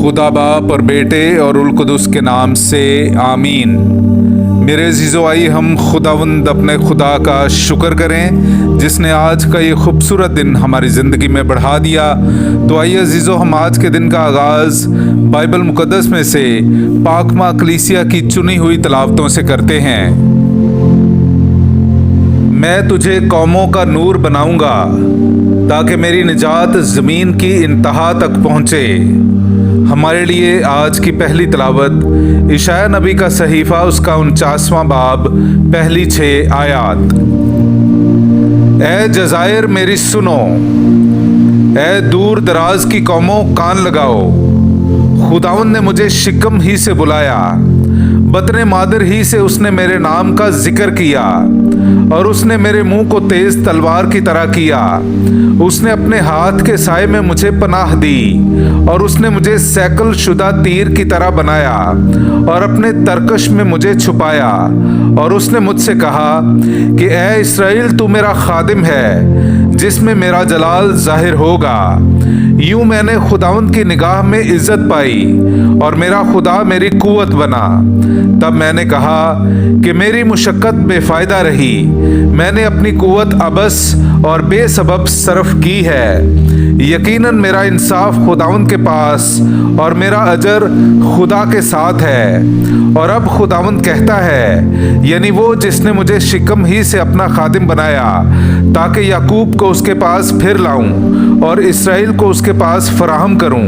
खुदा बाप और बेटे और उल कुदुस के नाम से आमीन। मेरे अजीज़ो, आइए हम खुदावंद अपने खुदा का शुक्र करें जिसने आज का ये खूबसूरत दिन हमारी ज़िंदगी में बढ़ा दिया। तो आइए अजीज़ो, हम आज के दिन का आगाज़ बाइबल मुक़द्दस में से पाकमा कलीसिया की चुनी हुई तलावतों से करते हैं। मैं तुझे कौमों का नूर बनाऊंगा ताकि मेरी निजात ज़मीन की इंतहा तक पहुँचे। हमारे लिए आज की पहली तलावत इशाया नबी का सहीफ़ा उसका 49वां बाब पहली 6 आयात। ए जज़ायर मेरी सुनो, ए दूर दराज की कौमों कान लगाओ। खुदावंद ने मुझे शिकम ही से बुलाया, बतने मादर ही से उसने मेरे नाम का जिक्र किया, और उसने मेरे मुंह को तेज तलवार की तरह किया। उसने अपने हाथ के साए में मुझे पनाह दी, और उसने मुझे सैकल शुदा तीर की तरह बनाया और अपने तरकश में मुझे छुपाया। और उसने मुझसे कहा कि ए इस्राएल, तू मेरा खादिम है जिसमें मेरा जलाल जाहिर होगा। यूं मैंने खुदावंद की निगाह में इज्जत पाई और मेरा खुदा मेरी कुव्वत बना। तब मैंने कहा कि मेरी मुशक्कत बेफायदा रही, मैंने अपनी कुव्वत अबस और बेसबब सर्फ की है। यकीनन मेरा इंसाफ खुदावंद के पास और मेरा अजर खुदा के साथ है। और अब खुदावंद कहता है, यानी वो जिसने मुझे शिकम ही से अपना खादिम बनाया, ताकि याकूब को उसके पास फिर लाऊं और इसराइल को उसके पास फराहम करूं,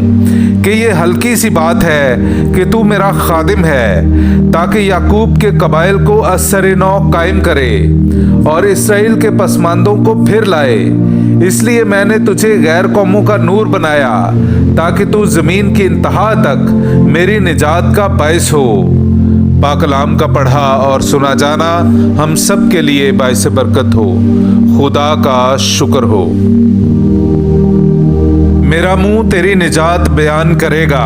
कि ये हल्की सी बात है कि तू मेरा खादिम है, ताकि याकूब के कबाइल को असर-ए-नौ कायम करे और इसराइल के पसमानदों को फिर लाए। इसलिए मैंने तुझे गैर कौमों का नूर बनाया, ताकि तू जमीन की इंतहा तक मेरी निजात का बायस हो। पाकलाम का पढ़ा और सुना जाना हम सब के लिए बायस बरकत हो। खुदा का शुक्र हो। मेरा मुंह तेरी निजात बयान करेगा।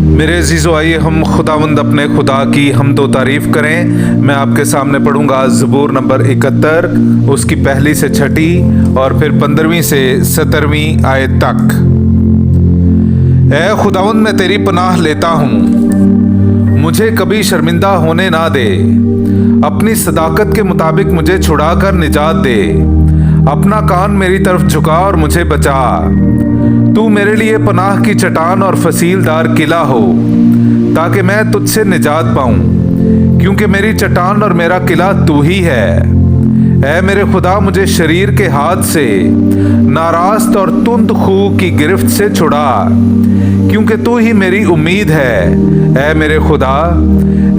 मेरे अजीज़ो, आइए हम खुदावंद अपने खुदा की हमदो तारीफ़ करें। मैं आपके सामने पढ़ूंगा ज़बूर नंबर 71 उसकी पहली से 6 और फिर 15वीं से 17वीं आयत तक। ए खुदावंद, मैं तेरी पनाह लेता हूँ, मुझे कभी शर्मिंदा होने ना दे। अपनी सदाकत के मुताबिक मुझे छुड़ाकर निजात दे। अपना कान मेरी तरफ झुका और मुझे बचा। तू मेरे लिए पनाह की चट्टान और फसीलदार किला हो, ताकि मैं तुझसे निजात पाऊं, क्योंकि मेरी चट्टान और मेरा किला तू ही है। ऐ मेरे खुदा, मुझे शरीर के हाथ से, नारास्त और तुंद खू की गिरफ्त से छुड़ा, क्योंकि तू ही मेरी उम्मीद है। ऐ मेरे खुदा,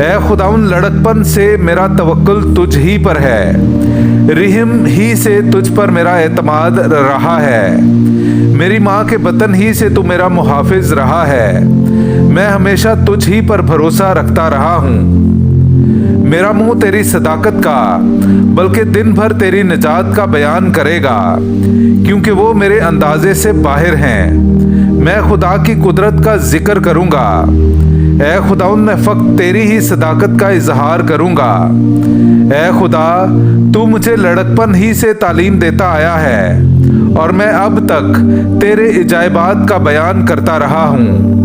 ऐ खुदाउन, लड़कपन से मेरा तवक्कुल तुझ ही पर है। रिहिम ही से तुझ पर मेरा एतमाद रहा है। मेरी माँ के बतन ही से तू मेरा मुहाफिज रहा है। मैं हमेशा तुझ ही पर भरोसा रखता रहा हूँ। मेरा मुंह तेरी सदाकत का, बल्कि दिन भर तेरी निजात का बयान करेगा, क्योंकि वो मेरे अंदाजे से बाहर हैं। मैं खुदा की कुदरत का जिक्र करूँगा। ऐ खुदाउन, मैं फक्त तेरी ही सदाकत का इजहार करूँगा। ऐ खुदा, तू मुझे लड़कपन ही से तालीम देता आया है, और मैं अब तक तेरे इजायबात का बयान करता रहा हूँ।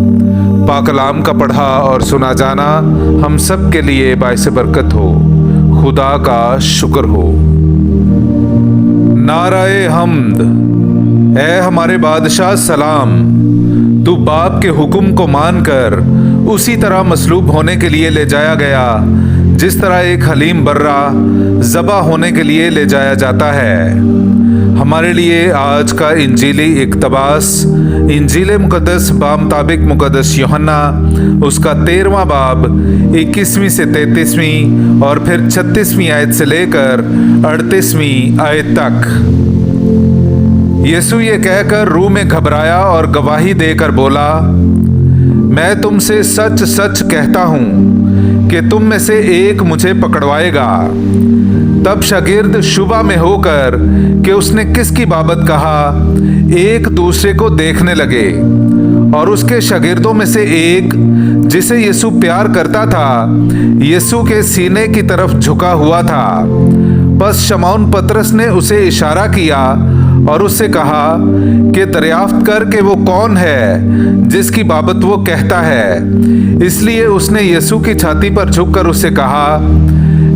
पाकलाम का पढ़ा और सुना जाना हम सब के लिए बायस बरकत हो। खुदा का शुक्र हो। नाराए हम्द। ऐ हमारे बादशाह सलाम, तू बाप के हुक्म को मानकर उसी तरह मसलूब होने के लिए ले जाया गया, जिस तरह एक हलीम बर्रा ज़बा होने के लिए ले जाया जाता है। हमारे लिए आज का इंजीली इक्तबास इंजील मुक़द्दस बामुताबिक मुक़द्दस यूहन्ना उसका 13वां बाब 21वीं से 33वीं और फिर 36वीं आयत से लेकर 38वीं आयत तक। यीशु ये कहकर रूह में घबराया और गवाही देकर बोला, मैं तुमसे सच सच कहता हूँ कि तुम में से एक मुझे पकड़वाएगा। तब शागिर्द शुबा में होकर कि उसने किसकी बाबत कहा, एक दूसरे को देखने लगे। और उसके शागिर्दों में से एक, जिसे यीशु प्यार करता था, यीशु के सीने की तरफ झुका हुआ था। बस शमौन पतरस ने उसे इशारा किया और उससे कहा कि दरियाफ्त कर के वो कौन है जिसकी बाबत वो कहता है। इसलिए उसने यीशु की छाती पर झुककर उससे कहा,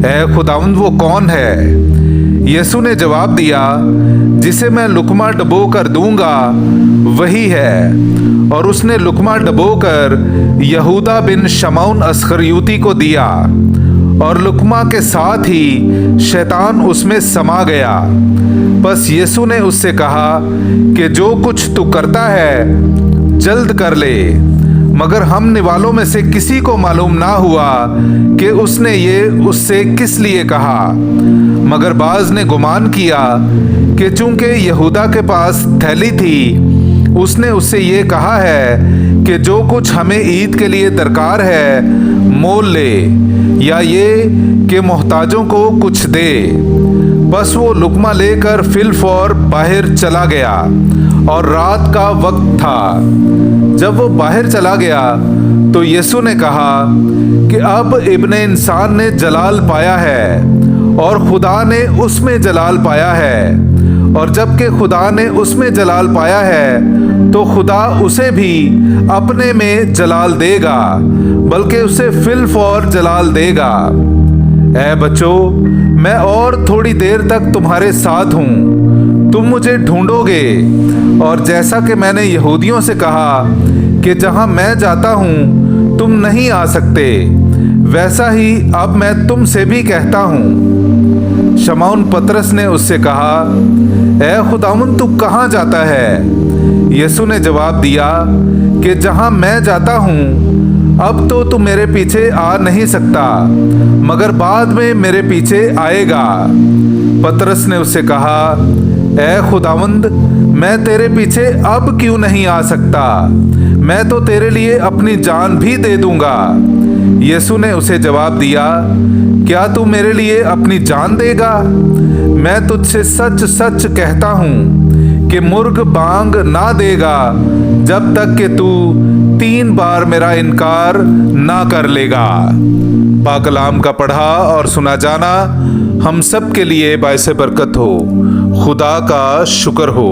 ऐ खुदावंद वो कौन है? यीशु ने जवाब दिया, जिसे मैं लुकमा डबो कर दूंगा वही है। और उसने लुकमा डबो कर यहूदा बिन शमौन अस्खरियोती को दिया, और लुकमा के साथ ही शैतान उसमें समा गया। बस यीशु ने उससे कहा कि जो कुछ तू करता है जल्द कर ले। मगर हम निवालों में से किसी को मालूम ना हुआ कि उसने ये उससे किस लिए कहा। मगर बाज ने गुमान किया कि चूंकि यहूदा के पास थैली थी, उसने उससे ये कहा है कि जो कुछ हमें ईद के लिए दरकार है मोल ले, या ये कि मोहताजों को कुछ दे। बस वो लुकमा लेकर फिलफौर बाहर चला गया, और रात का वक्त था। जब वो बाहर चला गया तो यीशु ने कहा कि अब इब्ने इंसान ने जलाल पाया है, और खुदा ने उसमें जलाल पाया है। और जबकि खुदा ने उसमें जलाल पाया है तो खुदा उसे भी अपने में जलाल देगा, बल्कि उसे फिलफौर जलाल देगा। ऐ बच्चों, मैं और थोड़ी देर तक तुम्हारे साथ हूँ। तुम मुझे ढूंढोगे, और जैसा कि मैंने यहूदियों से कहा कि जहाँ मैं जाता हूँ तुम नहीं आ सकते, वैसा ही अब मैं तुमसे भी कहता हूँ। शमौन पतरस ने उससे कहा, ऐ खुदावंद तू कहाँ जाता है? यीशु ने जवाब दिया कि जहाँ मैं जाता हूँ अब तो तू मेरे पीछे आ नहीं सकता, मगर बाद में मेरे पीछे आएगा। पतरस ने उससे कहा, ऐ खुदावंद मैं तेरे पीछे अब क्यों नहीं आ सकता? मैं तो तेरे लिए अपनी जान भी दे दूंगा। यीशु ने उसे जवाब दिया, क्या तू मेरे लिए अपनी जान देगा? मैं तुझसे सच सच कहता हूँ कि मुर्ग बांग ना देगा जब तक कि तू 3 बार मेरा इनकार ना कर लेगा। पाक कलाम का पढ़ा और सुना जाना हम सब के लिए बाइसे बरकत हो। खुदा का शुक्र हो।